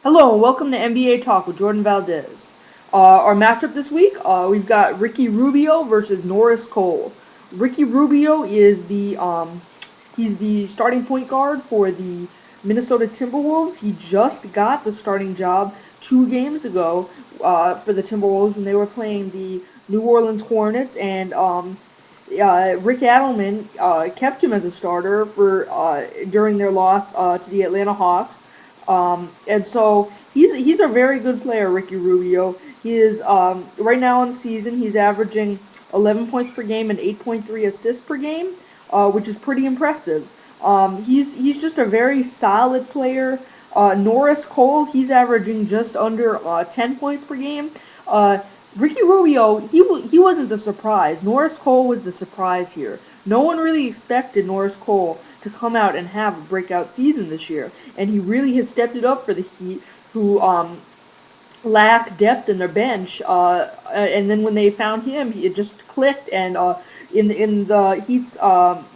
Hello and welcome to NBA Talk with Jordan Valdez. Our matchup this week, we've got Ricky Rubio versus Norris Cole. Ricky Rubio is he's the starting point guard for the Minnesota Timberwolves. He just got the starting job 2 games ago for the Timberwolves when they were playing the New Orleans Hornets, and Rick Adelman kept him as a starter for during their loss to the Atlanta Hawks. And so he's a very good player, Ricky Rubio. He is right now in the season. He's averaging 11 points per game and 8.3 assists per game, which is pretty impressive. He's just a very solid player. Norris Cole, he's averaging just under 10 points per game. Uh, Ricky Rubio, he wasn't the surprise. Norris Cole was the surprise here. No one really expected Norris Cole to come out and have a breakout season this year, and he really has stepped it up for the Heat, who lack depth in their bench. And then when they found him, it just clicked. And in the Heat's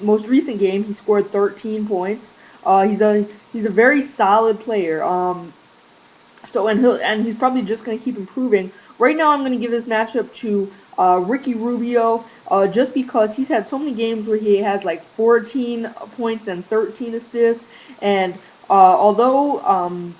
most recent game, he scored 13 points. He's a very solid player. And he's probably just going to keep improving. Right now, I'm going to give this matchup to Ricky Rubio, just because he's had so many games where he has like 14 points and 13 assists. And although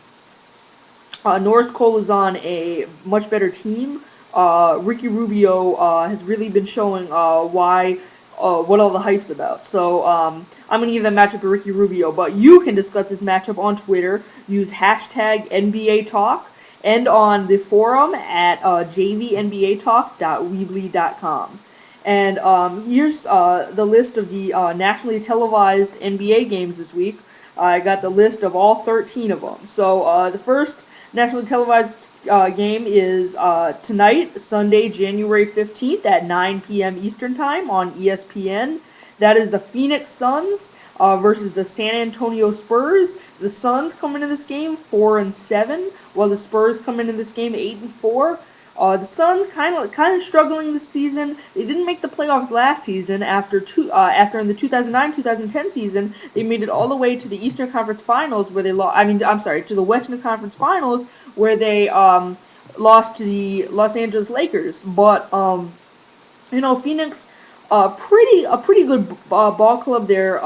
Norris Cole is on a much better team, Ricky Rubio has really been showing why what all the hype's about. So I'm going to give that matchup to Ricky Rubio. But you can discuss this matchup on Twitter. Use hashtag NBA Talk and on the forum at jvnbatalk.weebly.com. And here's the list of the nationally televised NBA games this week. I got the list of all 13 of them. So the first nationally televised game is tonight, Sunday, January 15th at 9 p.m. Eastern Time on ESPN. That is the Phoenix Suns versus the San Antonio Spurs. The Suns come into this game 4-7, while the Spurs come into this game 8-4. The Suns kind of struggling this season. They didn't make the playoffs last season after in the 2009-2010 season they made it all the way to the Eastern Conference Finals where they lost. I'm sorry, to the Western Conference Finals where they lost to the Los Angeles Lakers. But Phoenix, a pretty good ball club there.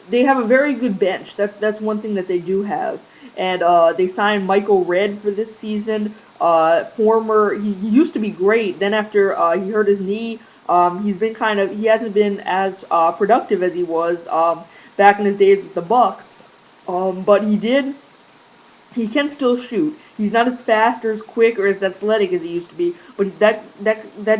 They have a very good bench. That's one thing that they do have. And they signed Michael Redd for this season. He used to be great. Then after he hurt his knee, he hasn't been as productive as he was back in his days with the Bucks. But he can still shoot. He's not as fast or as quick or as athletic as he used to be, but that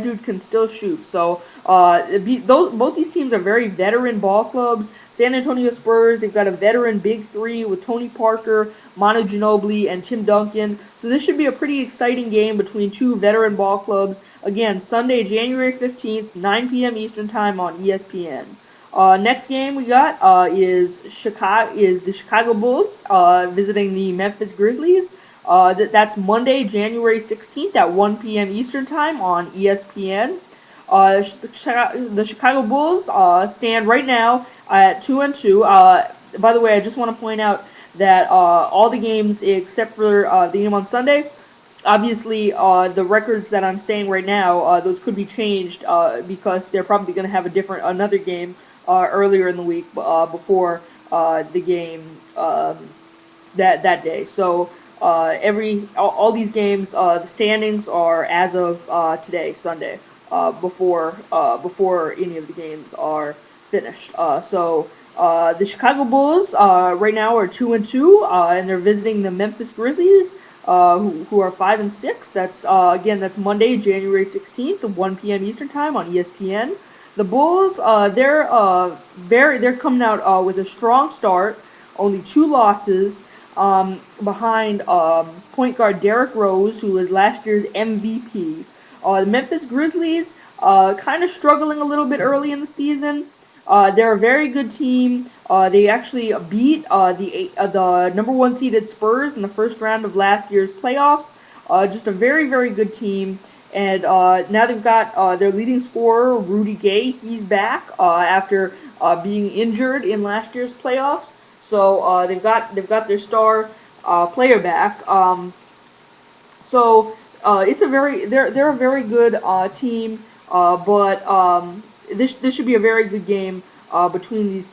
dude can still shoot. So both these teams are very veteran ball clubs. San Antonio Spurs, they've got a veteran big three with Tony Parker, Manu Ginobili, and Tim Duncan. So this should be a pretty exciting game between two veteran ball clubs. Again, Sunday, January 15th, 9 p.m. Eastern Time on ESPN. Next game we got is the Chicago Bulls visiting the Memphis Grizzlies. That's Monday, January 16th at 1 p.m. Eastern Time on ESPN. The Chicago Bulls stand right now at 2-2. By the way, I just want to point out that all the games except for the game on Sunday, obviously the records that I'm saying right now, those could be changed because they're probably going to have another game earlier in the week before the game that day. So all these games, the standings are as of today, Sunday, before any of the games are finished. The Chicago Bulls right now are 2-2, and they're visiting the Memphis Grizzlies, who are 5-6. That's Monday, January 16th, at 1 p.m. Eastern Time on ESPN. The Bulls, they're coming out with a strong start, only 2 losses, behind point guard Derrick Rose, who was last year's MVP. The Memphis Grizzlies, kind of struggling a little bit early in the season. They're a very good team. They actually beat the number 1 seeded Spurs in the first round of last year's playoffs. Just a very, very good team. And now they've got their leading scorer, Rudy Gay. He's back after being injured in last year's playoffs. So they've got their star player back. So it's a very they're a very good team, but this should be a very good game between these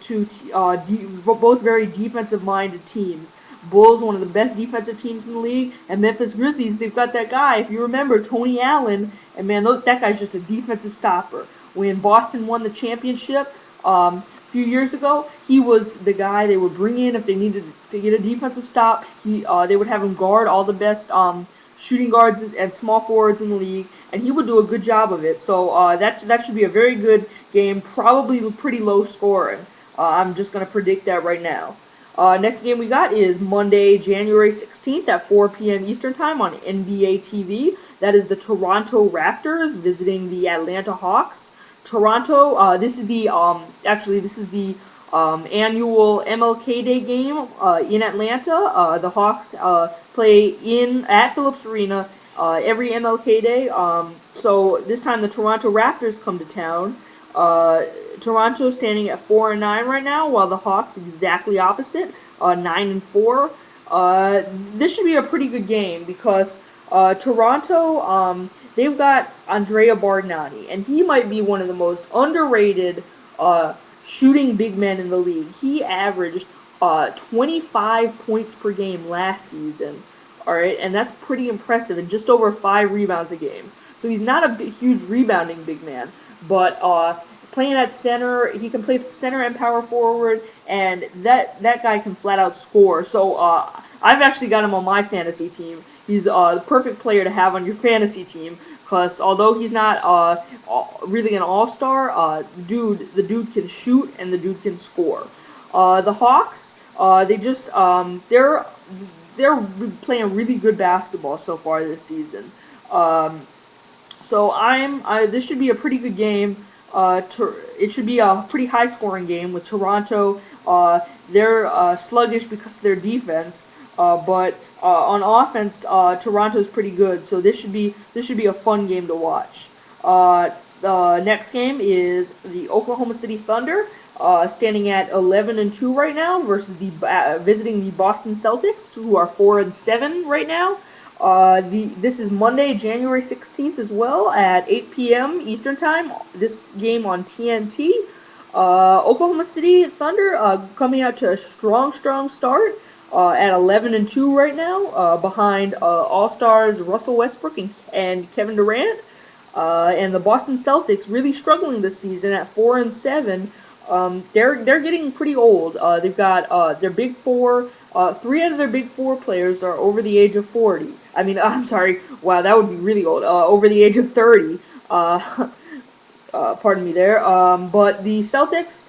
both very defensive minded teams. Bulls, one of the best defensive teams in the league, and Memphis Grizzlies, they've got that guy. If you remember, Tony Allen, and man, that guy's just a defensive stopper. When Boston won the championship a few years ago, he was the guy they would bring in if they needed to get a defensive stop. They would have him guard all the best shooting guards and small forwards in the league, and he would do a good job of it. So that should be a very good game, probably pretty low scoring. I'm just going to predict that right now. Next game we got is Monday, January 16th at 4 p.m. Eastern Time on NBA TV. That is the Toronto Raptors visiting the Atlanta Hawks. Toronto, this is the annual MLK Day game in Atlanta. The Hawks play at Phillips Arena every MLK Day. So this time the Toronto Raptors come to town. Toronto standing at 4-9 right now, while the Hawks exactly opposite, 9-4. This should be a pretty good game because Toronto, they've got Andrea Bargnani, and he might be one of the most underrated shooting big men in the league. He averaged 25 points per game last season, all right, and that's pretty impressive, and just over 5 rebounds a game. So he's not a huge rebounding big man, but playing at center, he can play center and power forward, and that guy can flat out score. So I've actually got him on my fantasy team. He's the perfect player to have on your fantasy team because although he's not really an all-star, the dude can shoot and the dude can score. The Hawks, they're playing really good basketball so far this season. So this should be a pretty good game. It should be a pretty high-scoring game with Toronto. They're sluggish because of their defense, but on offense, Toronto's pretty good. So this should be a fun game to watch. The next game is the Oklahoma City Thunder, standing at 11-2 right now, versus visiting the Boston Celtics, who are 4-7 right now. This is Monday, January 16th as well at 8 p.m. Eastern Time. This game on TNT. Oklahoma City Thunder coming out to a strong start at 11-2 right now, behind All-Stars Russell Westbrook and Kevin Durant. And the Boston Celtics really struggling this season at 4-7. They're getting pretty old. They've got their big four. 3 out of their big 4 players are over the age of 40. I mean, I'm sorry. Wow, that would be really old. Over the age of 30. Pardon me there. But the Celtics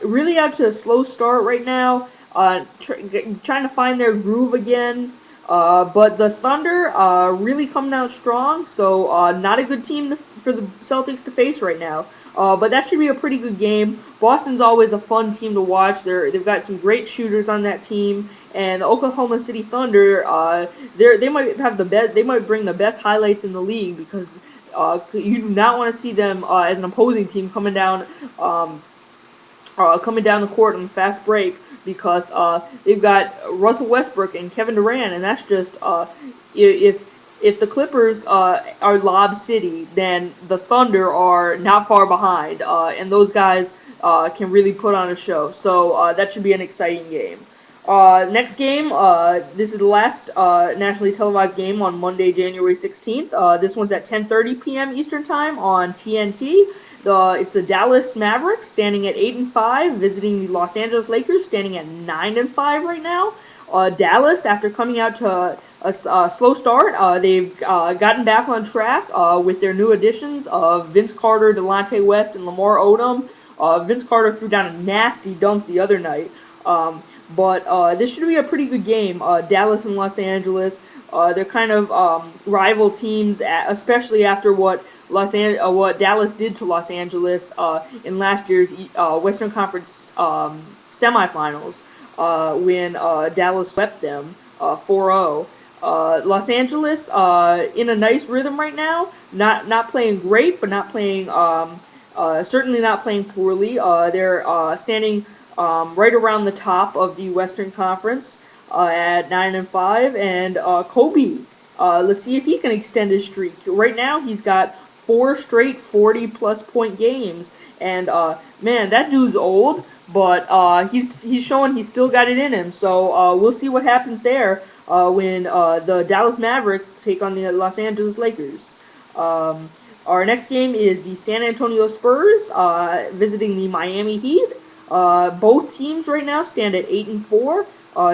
really out to a slow start right now. Trying to find their groove again. But the Thunder really coming out strong. So not a good team for the Celtics to face right now. But that should be a pretty good game. Boston's always a fun team to watch. They've got some great shooters on that team, and the Oklahoma City Thunder, they might have the best. They might bring the best highlights in the league because you do not want to see them as an opposing team coming down the court on a fast break because they've got Russell Westbrook and Kevin Durant, and that's just if the Clippers are Lob City, then the Thunder are not far behind, and those guys can really put on a show. So that should be an exciting game. Next game, this is the last nationally televised game on Monday, January 16th. This one's at 10:30 p.m. Eastern Time on TNT. It's the Dallas Mavericks standing at 8-5, visiting the Los Angeles Lakers standing at 9-5 right now. Dallas, after coming out to a slow start, they've gotten back on track with their new additions of Vince Carter, Delonte West, and Lamar Odom. Vince Carter threw down a nasty dunk the other night. But this should be a pretty good game. Dallas and Los Angeles, they're kind of rival teams, especially after what Dallas did to Los Angeles in last year's Western Conference semifinals when Dallas swept them 4-0. Los Angeles in a nice rhythm right now. Not playing great, but not playing certainly not playing poorly. They're standing right around the top of the Western Conference. at 9-5, and Kobe. Let's see if he can extend his streak. Right now, he's got 4 straight 40-plus point games, and man, that dude's old, but he's showing he's still got it in him. So we'll see what happens there when the Dallas Mavericks take on the Los Angeles Lakers. Um, our next game is the San Antonio Spurs visiting the Miami Heat. Both teams right now stand at 8-4.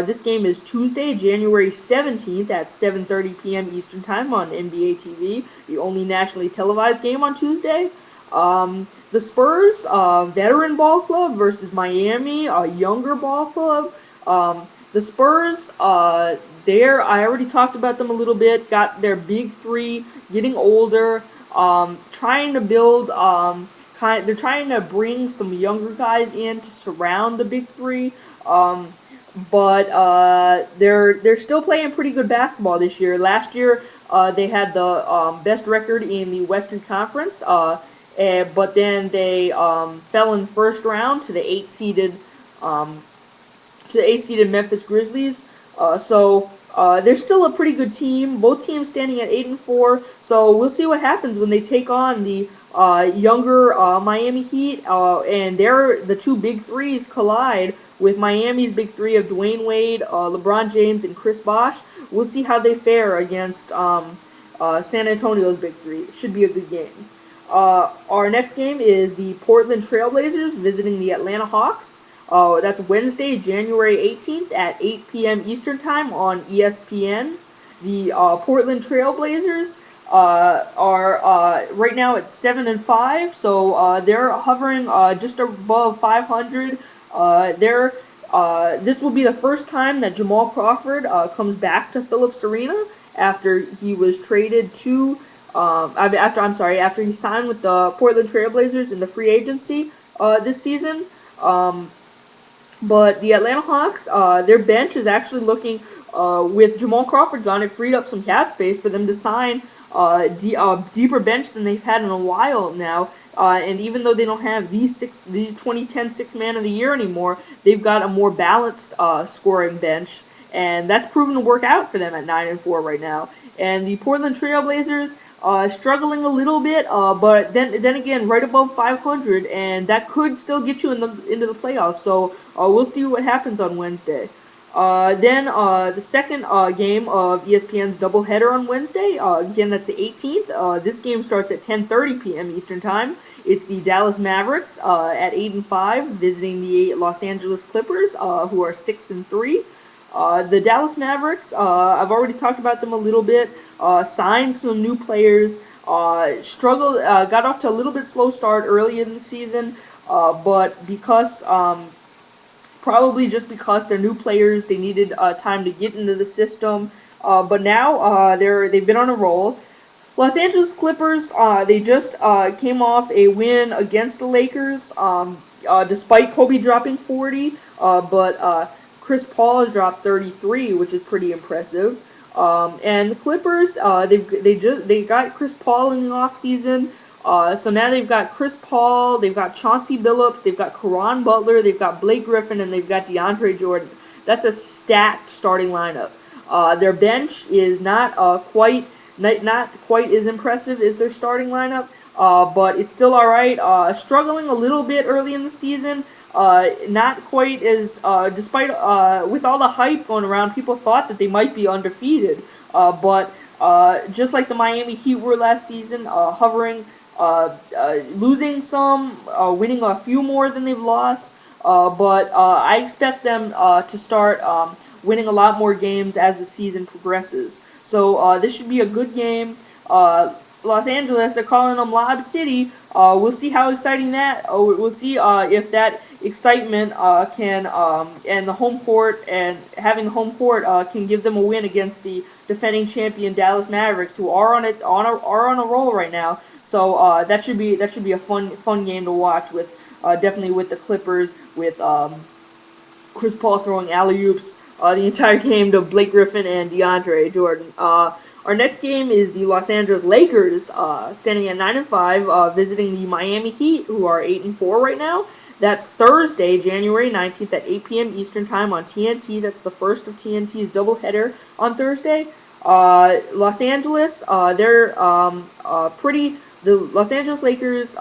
This game is Tuesday, January 17th at 7:30 p.m. Eastern Time on NBA TV, the only nationally televised game on Tuesday. The Spurs, veteran ball club, versus Miami, a younger ball club. The Spurs, I already talked about them a little bit. Got their big three, getting older, trying to build. They're trying to bring some younger guys in to surround the big three. But they're still playing pretty good basketball this year. Last year, they had the best record in the Western Conference. But then they fell in the first round to the um, eight-seeded Memphis Grizzlies. They're still a pretty good team. Both teams standing at 8-4. So we'll see what happens when they take on the younger Miami Heat, and the two big threes collide with Miami's big three of Dwayne Wade, LeBron James, and Chris Bosh. We'll see how they fare against San Antonio's big three. It should be a good game. Our next game is the Portland Trailblazers visiting the Atlanta Hawks. That's Wednesday, January 18th at 8 p.m. Eastern Time on ESPN. The Portland Trailblazers are right now at 7-5, so they're hovering just above 500. This will be the first time that Jamal Crawford comes back to Phillips Arena after he was traded to. After he signed with the Portland Trailblazers in the free agency this season. But the Atlanta Hawks, their bench is actually looking, with Jamal Crawford gone, it freed up some cap space for them to sign a deeper bench than they've had in a while now. And even though they don't have these 2010 Six-Man of the Year anymore, they've got a more balanced scoring bench, and that's proven to work out for them at 9-4 right now. And the Portland Trailblazers, struggling a little bit, but then again, right above 500, and that could still get you into the playoffs. So we'll see what happens on Wednesday. Then the second game of ESPN's doubleheader on Wednesday. Again, that's the 18th. This game starts at 10:30 p.m. Eastern Time. It's the Dallas Mavericks at 8-5 visiting the Los Angeles Clippers, who are 6-3. The Dallas Mavericks, I've already talked about them a little bit. Signed some new players. Got off to a little bit slow start early in the season, but probably just because they're new players, they needed time to get into the system. But now they've been on a roll. Los Angeles Clippers, they just came off a win against the Lakers, despite Kobe dropping 40. But Chris Paul has dropped 33, which is pretty impressive. And the Clippers, they got Chris Paul in the offseason. So now they've got Chris Paul, they've got Chauncey Billups, they've got Caron Butler, they've got Blake Griffin, and they've got DeAndre Jordan. That's a stacked starting lineup. Their bench is not quite as impressive as their starting lineup, but it's still all right. Struggling a little bit early in the season. Not quite as, despite with all the hype going around, people thought that they might be undefeated. But just like the Miami Heat were last season, hovering, losing some, winning a few more than they've lost. But I expect them to start winning a lot more games as the season progresses. So this should be a good game. Los Angeles, they're calling them Lob City. We'll see how exciting that. We'll see if that excitement and the home court and having the home court can give them a win against the defending champion Dallas Mavericks, who are on a roll right now. So that should be a fun game to watch with definitely with the Clippers, with Chris Paul throwing alley-oops the entire game to Blake Griffin and DeAndre Jordan. Our next game is the Los Angeles Lakers, standing at 9-5, visiting the Miami Heat, who are 8-4 right now. That's Thursday, January 19th at 8 p.m. Eastern Time on TNT. That's the first of TNT's doubleheader on Thursday. Los Angeles, they're pretty. The Los Angeles Lakers,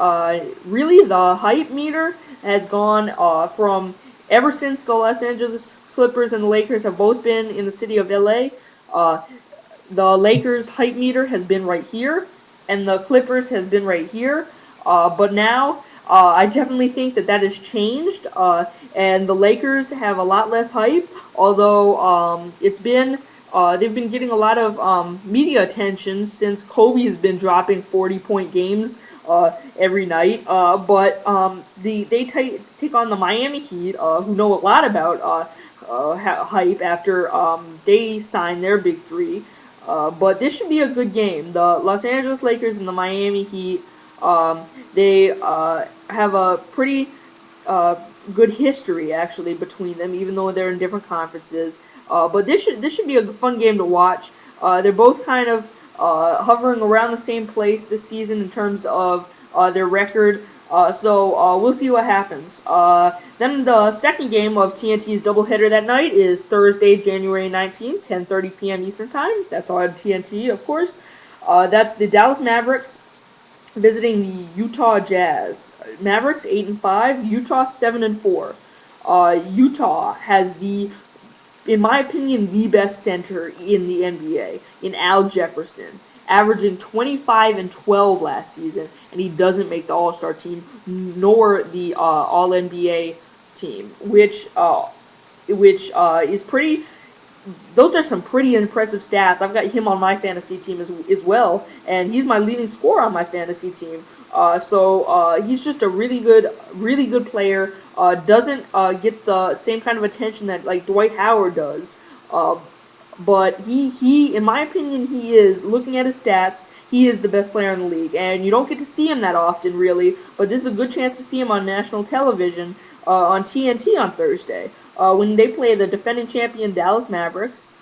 really the hype meter has gone from ever since the Los Angeles Clippers and the Lakers have both been in the city of LA. Uh, the Lakers hype meter has been right here, and the Clippers has been right here. But now, I definitely think that has changed, and the Lakers have a lot less hype. Although they've been getting a lot of media attention since Kobe's been dropping 40-point games every night. They take on the Miami Heat, who know a lot about hype after they signed their big three. But this should be a good game. The Los Angeles Lakers and the Miami Heat, they have a pretty good history actually between them, even though they're in different conferences. But this should be a fun game to watch. They're both kind of hovering around the same place this season in terms of their record. So we'll see what happens. Then the second game of TNT's doubleheader that night is Thursday, January 19th, 10:30 p.m. Eastern Time. That's on TNT, of course. That's the Dallas Mavericks visiting the Utah Jazz. Mavericks 8-5, Utah 7-4. Utah has in my opinion, the best center in the NBA, in Al Jefferson, averaging 25 and 12 last season, and he doesn't make the All-Star team nor the All-NBA team, which is pretty. Those are some pretty impressive stats. I've got him on my fantasy team as well, and he's my leading scorer on my fantasy team. So he's just a really good player. Doesn't get the same kind of attention that like Dwight Howard does. But he, in my opinion, he is, looking at his stats, he is the best player in the league. And you don't get to see him that often, really, but this is a good chance to see him on national television on TNT on Thursday when they play the defending champion Dallas Mavericks.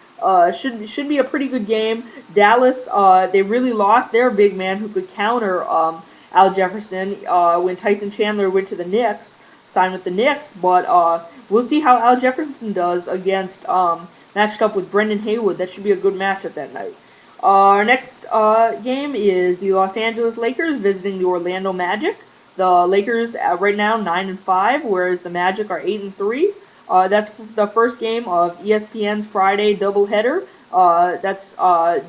Should be a pretty good game. Dallas, they really lost their big man who could counter Al Jefferson when Tyson Chandler went to the Knicks, signed with the Knicks. But we'll see how Al Jefferson does against matched up with Brendan Haywood. That should be a good matchup that night. Our next game is the Los Angeles Lakers visiting the Orlando Magic. The Lakers right now 9-5, whereas the Magic are 8-3. That's the first game of ESPN's Friday doubleheader. That's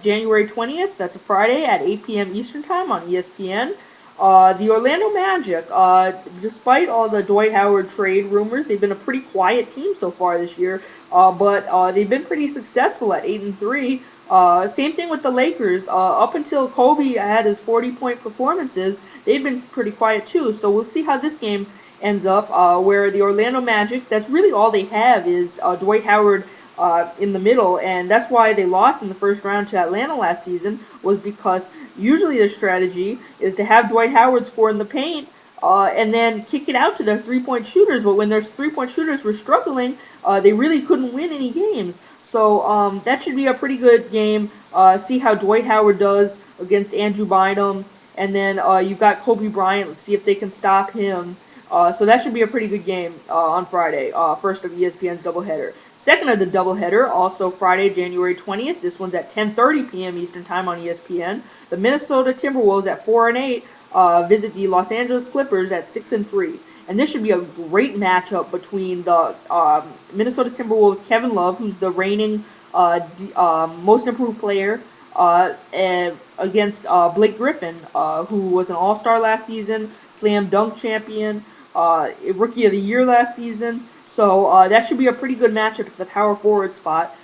January 20th. That's a Friday at 8 p.m. Eastern Time on ESPN. The Orlando Magic, despite all the Dwight Howard trade rumors, they've been a pretty quiet team so far this year. But they've been pretty successful at 8-3. Same thing with the Lakers. Up until Kobe had his 40-point performances, they've been pretty quiet too. So we'll see how this game ends up, where the Orlando Magic, that's really all they have is Dwight Howard in the middle, and that's why they lost in the first round to Atlanta last season, was because usually their strategy is to have Dwight Howard score in the paint and then kick it out to their three-point shooters. But when their three-point shooters were struggling, they really couldn't win any games. So that should be a pretty good game. See how Dwight Howard does against Andrew Bynum. And then you've got Kobe Bryant. Let's see if they can stop him. So that should be a pretty good game on Friday, first of ESPN's doubleheader. Second of the doubleheader, also Friday, January 20th. This one's at 10:30 p.m. Eastern Time on ESPN. The Minnesota Timberwolves at 4-8 visit the Los Angeles Clippers at 6-3. And this should be a great matchup between the Minnesota Timberwolves' Kevin Love, who's the reigning most improved player, and against Blake Griffin, who was an All-Star last season, slam dunk champion, Rookie of the Year last season. So that should be a pretty good matchup at the power forward spot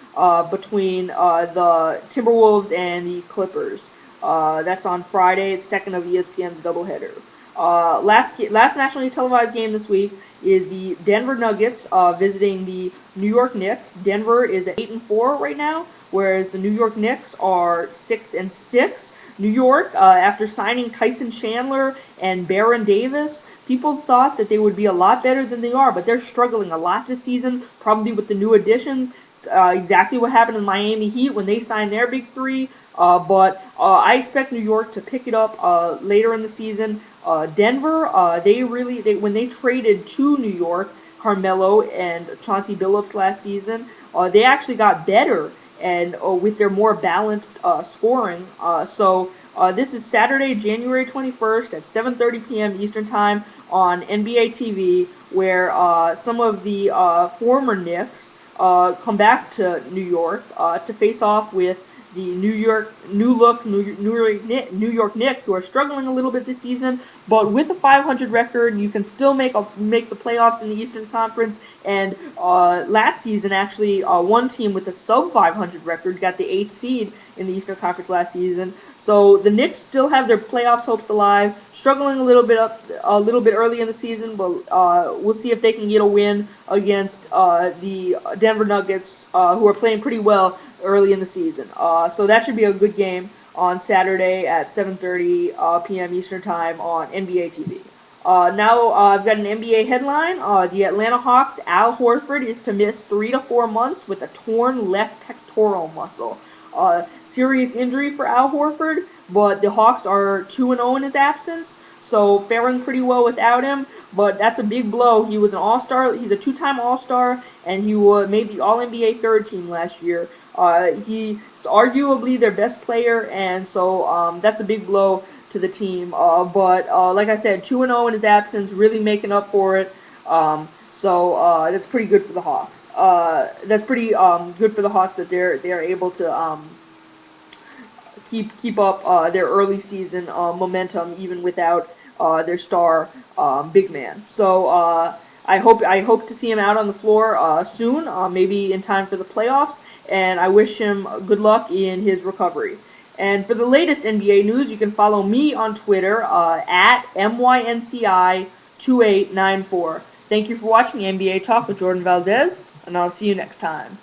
between the Timberwolves and the Clippers. That's on Friday. It's second of ESPN's doubleheader. Last nationally televised game this week is the Denver Nuggets visiting the New York Knicks. Denver is at 8-4 right now, whereas the New York Knicks are 6-6. New York, after signing Tyson Chandler and Baron Davis, people thought that they would be a lot better than they are, but they're struggling a lot this season, probably with the new additions. It's exactly what happened in Miami Heat when they signed their big three. But I expect New York to pick it up later in the season. Denver, when they traded to New York, Carmelo and Chauncey Billups last season, they actually got better and with their more balanced scoring. This is Saturday, January 21st at 7:30 p.m. Eastern Time on NBA TV, where some of the former Knicks come back to New York to face off with the New York Knicks, who are struggling a little bit this season, but with a 500 record, you can still make the playoffs in the Eastern Conference. And last season, actually, one team with a sub 500 record got the 8th seed in the Eastern Conference last season. So the Knicks still have their playoffs hopes alive, struggling a little bit early in the season, but we'll see if they can get a win against the Denver Nuggets, who are playing pretty well early in the season. So that should be a good game on Saturday at 7:30 p.m. Eastern Time on NBA TV. Now I've got an NBA headline. The Atlanta Hawks' Al Horford is to miss 3 to 4 months with a torn left pectoral muscle. Serious injury for Al Horford, but the Hawks are 2-0 in his absence, so faring pretty well without him. But that's a big blow. He was an All-Star. He's a two-time All-Star, and he made the All-NBA third team last year. He's arguably their best player, and so that's a big blow to the team. But like I said, 2-0 in his absence, really making up for it. That's pretty good for the Hawks. That's pretty good for the Hawks that they're able to keep up their early season momentum even without their star big man. So I hope to see him out on the floor soon, maybe in time for the playoffs. And I wish him good luck in his recovery. And for the latest NBA news, you can follow me on Twitter at MYNCI2894. Thank you for watching NBA Talk with Jordan Valdez, and I'll see you next time.